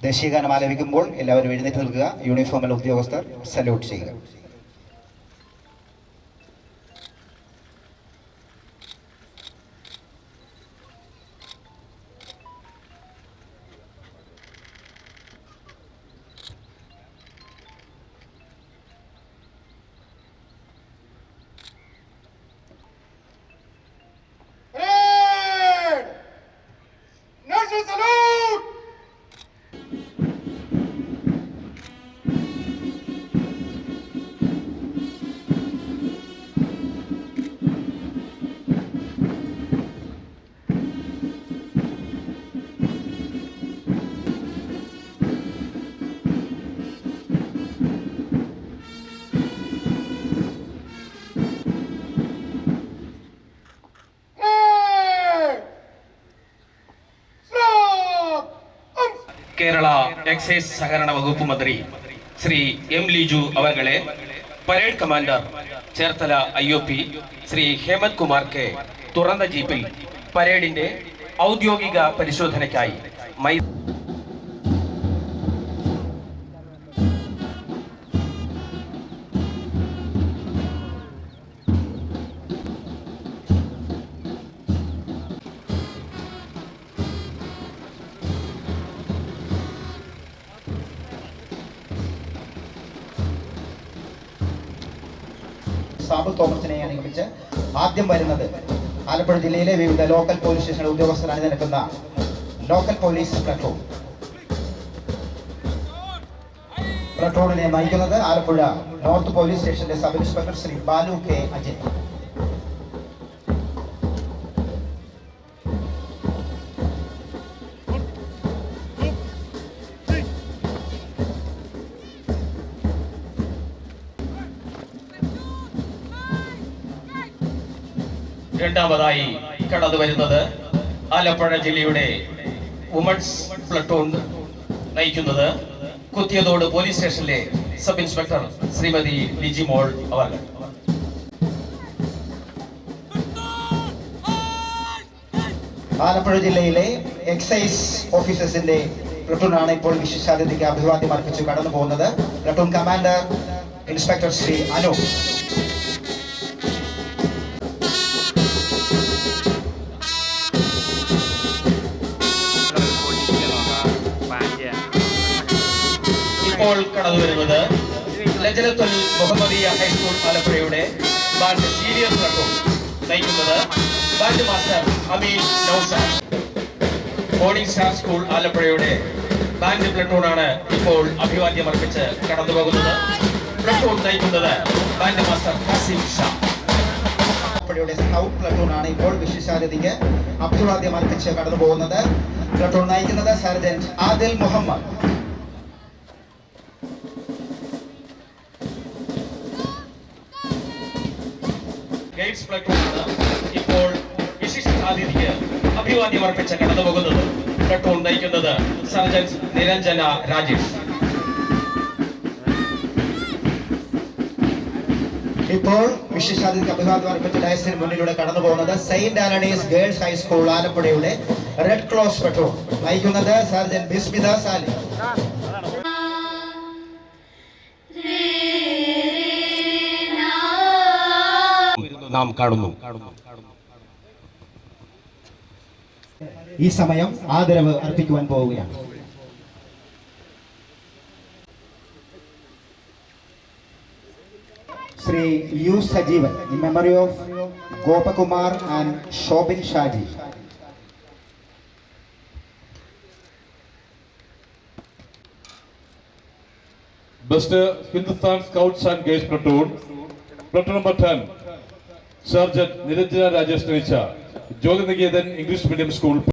ദേശീയഗാനം ആലപിക്കുമ്പോൾ എല്ലാവരും എഴുന്നേറ്റ് നിൽക്കുക. യൂണിഫോമിലുള്ള ഉദ്യോഗസ്ഥർ സല്യൂട്ട് ചെയ്യുക. കേരള എക്സൈസ് സഹകരണ വകുപ്പ് മന്ത്രി ശ്രീ എം ലിജു അവர்களே, parade commander Cherthala IOP Shri Hemanth Kumar K തുറന്ന ജീപ്പിൽ പരേഡിന്റെ ഔദ്യോഗിക പരിശോധനയ്ക്കായി സാബു തോമസിനെ അനുഗമിച്ച് ആദ്യം വരുന്നത് ആലപ്പുഴ ജില്ലയിലെ വിവിധ ലോക്കൽ പോലീസ് സ്റ്റേഷനിലെ ഉദ്യോഗസ്ഥർ അണിനിരക്കുന്ന ലോക്കൽ പോലീസ് പ്ലട്ടൂണിനെ നയിക്കുന്നത് ആലപ്പുഴ നോർത്ത് പോലീസ് സ്റ്റേഷനിലെ sub inspector Shri Balu K Ajay. രണ്ടാമതായി കടന്നു വരുന്നത് ആലപ്പുഴ ജില്ലയുടെ വുമൺസ് പ്ലട്ടൂൺ നയിക്കുന്നത് കുത്തിയതോട് പോലീസ് സ്റ്റേഷനിലെ സബ് ഇൻസ്പെക്ടർ ശ്രീമതി ലിജിമോൾ അവർ. ആലപ്പുഴ ജില്ലയിലെ എക്സൈസ് ഓഫീസേഴ്സിന്റെ പ്ലട്ടൂണാണ് ഇപ്പോൾ വിശിഷ്ടാതിഥിക്ക് അഭിവാദ്യം അർപ്പിച്ചു കടന്നു പോകുന്നത്. Platoon commander inspector Shri Anu. ഇപ്പോൾ കടന്നു വരുന്നത് ലജനത്തുൽ മുഹമ്മദിയ ഹൈസ്കൂൾ ആലപ്പുഴയുടെ ബാൻഡ് സീനിയർ പ്ലട്ടൂൺ നയിക്കുന്നത് band master Ameen Nausad. Morning star school ആലപ്പുഴയുടെ ബാൻഡ് പ്ലട്ടൂണാണ് ഇപ്പോൾ അഭിവാദ്യം അർപ്പിച്ച് കടന്നു പോകുന്നത്. പ്ലട്ടൂൺ നയിക്കുന്നത് ബാൻഡ് മാസ്റ്റർ ഖാസിം ഷാ. ആലപ്പുഴയുടെ സ്കൗട്ട് പ്ലട്ടൂണാണ് ഇപ്പോൾ വിശിഷ്ടാതിഥിക്ക് അഭിവാദ്യം അർപ്പിച്ച് കടന്നു പോകുന്നത്. പ്ലട്ടൂൺ നയിക്കുന്നത് സർജന്റ് ആദിൽ മുഹമ്മദ്. ഗൈഡ്സ് പ്ലട്ടൂണാണ് ഇപ്പോൾ വിശിഷ്ടാതിഥിക്ക് അഭിവാദ്യം അർപ്പിച്ച് കടന്നു പോകുന്നത്. പ്ലട്ടൂൺ നയിക്കുന്നത് സർജന്റ് നിരഞ്ജന രാജേഷ്. ഇപ്പോൾ വിശിഷ്ടാതിഥിക്ക് അഭിവാദ്യം അർപ്പിച്ച ഡയസിന് മുന്നിലൂടെ കടന്നു പോകുന്നത് സെയിന്റ് ആന്റണീസ് ഗേൾസ് ഹൈസ്കൂൾ ആലപ്പുഴയുടെ റെഡ് ക്രോസ് പ്ലട്ടൂൺ നയിക്കുന്നത് സർജന്റ് ബിസ്മിത സാലി. നാം കാണുന്നു. ഈ സമയം ആദരവ് അർപ്പിക്കുവാൻ പോവുകയാണ്. Shri U Sajeevan in memory of Gopakumar and Shobin Shaji. Best Hindustan Scouts and Guides Platoon, Platoon number 10, Sergeant Niranjana Rajesh Necha, Jyotirniketan English Medium School.